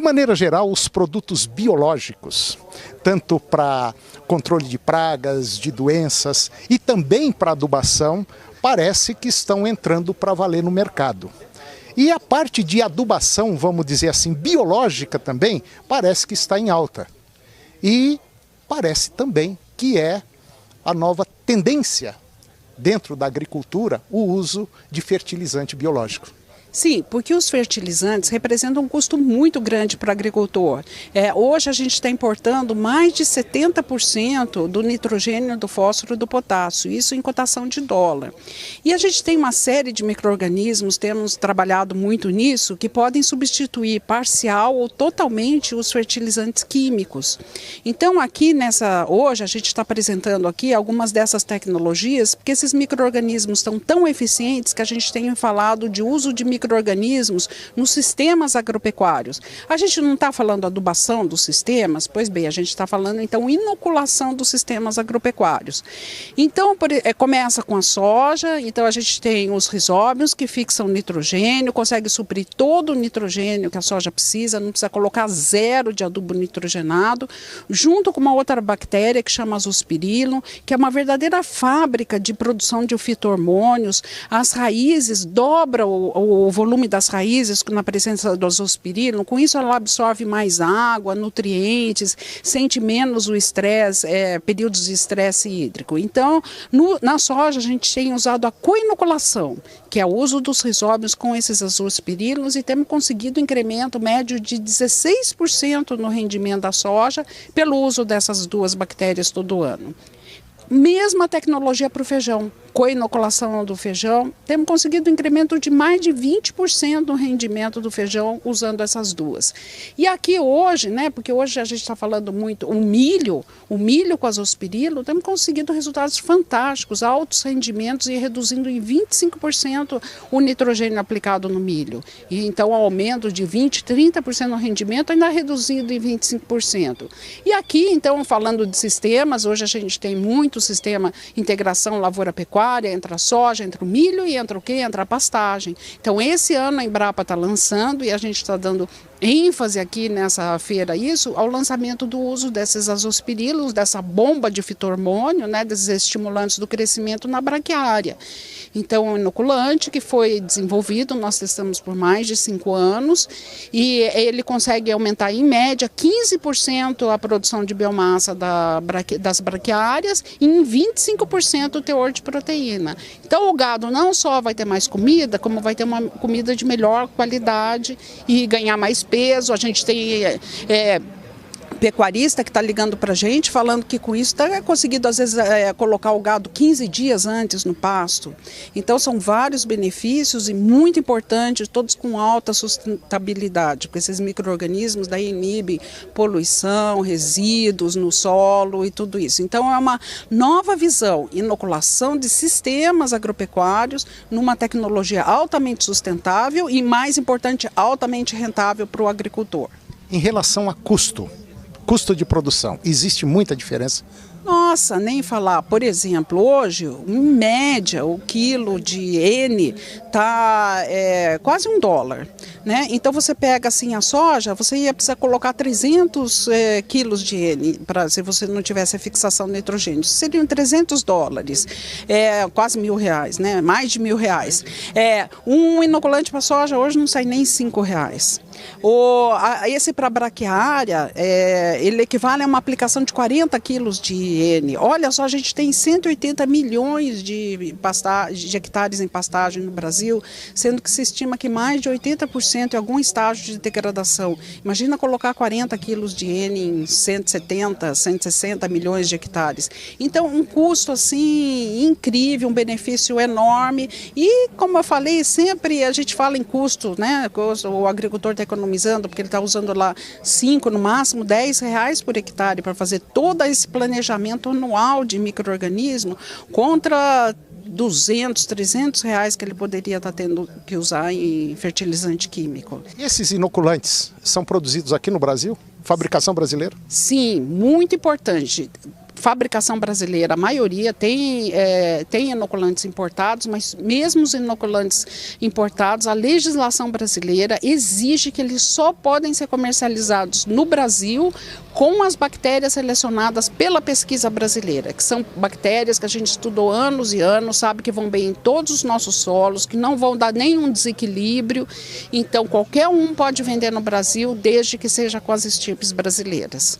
maneira geral, os produtos biológicos, tanto para controle de pragas, de doenças e também para adubação, parece que estão entrando para valer no mercado. E a parte de adubação, vamos dizer assim, biológica também, parece que está em alta. E parece também que é a nova tendência dentro da agricultura, o uso de fertilizante biológico. Sim, porque os fertilizantes representam um custo muito grande para o agricultor. Hoje a gente está importando mais de 70% do nitrogênio, do fósforo e do potássio, isso em cotação de dólar. E a gente tem uma série de micro-organismos, temos trabalhado muito nisso, que podem substituir parcial ou totalmente os fertilizantes químicos. Então hoje a gente está apresentando aqui algumas dessas tecnologias, porque esses micro-organismos estão tão eficientes que a gente tem falado de uso de micro-organismos nos sistemas agropecuários. A gente não está falando adubação dos sistemas, pois bem, a gente está falando então inoculação dos sistemas agropecuários. Então começa com a soja, então a gente tem os rizóbios que fixam nitrogênio, consegue suprir todo o nitrogênio que a soja precisa, não precisa colocar zero de adubo nitrogenado, junto com uma outra bactéria que chama azospirillum, que é uma verdadeira fábrica de produção de fito-hormônios. As raízes dobram o volume das raízes na presença do azospirillum, com isso ela absorve mais água, nutrientes, sente menos o estresse, períodos de estresse hídrico. Então, na soja a gente tem usado a coinoculação, que é o uso dos rizóbios com esses azospirillums, e temos conseguido um incremento médio de 16% no rendimento da soja pelo uso dessas duas bactérias todo ano. Mesma tecnologia para o feijão, coinoculação do feijão, temos conseguido um incremento de mais de 20% no rendimento do feijão usando essas duas. E aqui hoje, porque hoje a gente está falando muito, o milho com azospirillum, temos conseguido resultados fantásticos, altos rendimentos e reduzindo em 25% o nitrogênio aplicado no milho. E então aumento de 20%, 30% no rendimento, ainda reduzido em 25%. E aqui, então, falando de sistemas, hoje a gente tem muito sistema integração lavoura-pecuária, entra a soja, entra o milho e entra o quê? Entra a pastagem. Então esse ano a Embrapa está lançando e a gente está dando ênfase aqui nessa feira ao lançamento do uso desses azospirillums, dessa bomba de fito-hormônio, desses estimulantes do crescimento na braquiária. Então, um inoculante que foi desenvolvido, nós testamos por mais de 5 anos e ele consegue aumentar em média 15% a produção de biomassa das braquiárias e em 25% o teor de proteína. Então, o gado não só vai ter mais comida, como vai ter uma comida de melhor qualidade e ganhar mais peso. A gente tem pecuarista que está ligando para a gente, falando que com isso está conseguido, às vezes, colocar o gado 15 dias antes no pasto. Então, são vários benefícios e muito importantes, todos com alta sustentabilidade, porque esses micro-organismos daí inibem poluição, resíduos no solo e tudo isso. Então, é uma nova visão, inoculação de sistemas agropecuários numa tecnologia altamente sustentável e, mais importante, altamente rentável para o agricultor. Em relação a custo de produção, existe muita diferença? Nossa, nem falar. Por exemplo, hoje, em média, o quilo de N está quase $1. Então, você pega assim a soja, você ia precisar colocar 300 quilos de N, se você não tivesse a fixação de nitrogênio. Seriam $300, quase R$1.000, mais de R$1.000. Um inoculante para soja hoje não sai nem R$5. Esse para braquiária, ele equivale a uma aplicação de 40 quilos de N. Olha só, a gente tem 180 milhões de hectares em pastagem no Brasil, sendo que se estima que mais de 80% em algum estágio de degradação. Imagina colocar 40 quilos de N em 170, 160 milhões de hectares. Então, um custo assim incrível, um benefício enorme. E, como eu falei, sempre a gente fala em custo, o agricultor está economizando, porque ele está usando lá 5, no máximo R$10 por hectare para fazer todo esse planejamento anual de micro-organismo contra R$200, R$300 que ele poderia estar tendo que usar em fertilizante químico. E esses inoculantes são produzidos aqui no Brasil? Fabricação brasileira? Sim, muito importante. Fabricação brasileira, a maioria tem inoculantes importados, mas mesmo os inoculantes importados, a legislação brasileira exige que eles só podem ser comercializados no Brasil com as bactérias selecionadas pela pesquisa brasileira, que são bactérias que a gente estudou anos e anos, sabe que vão bem em todos os nossos solos, que não vão dar nenhum desequilíbrio. Então, qualquer um pode vender no Brasil, desde que seja com as estirpes brasileiras.